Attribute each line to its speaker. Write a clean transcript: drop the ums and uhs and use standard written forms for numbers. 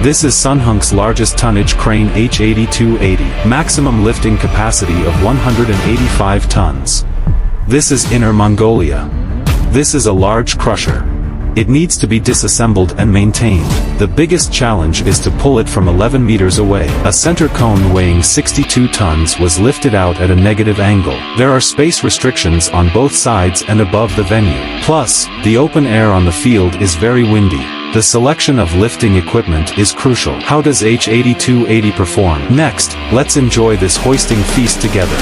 Speaker 1: This is SUNHUNK's largest tonnage crane H8280, maximum lifting capacity of 185 tons. This is Inner Mongolia. This is a large crusher. It needs to be disassembled and maintained. The biggest challenge is to pull it from 11 meters away. A center cone weighing 62 tons was lifted out at a negative angle. There are space restrictions on both sides and above the venue. Plus, the open air on the field is very windy. The selection of lifting equipment is crucial. How does H8280 perform? Next, let's enjoy this hoisting feast together.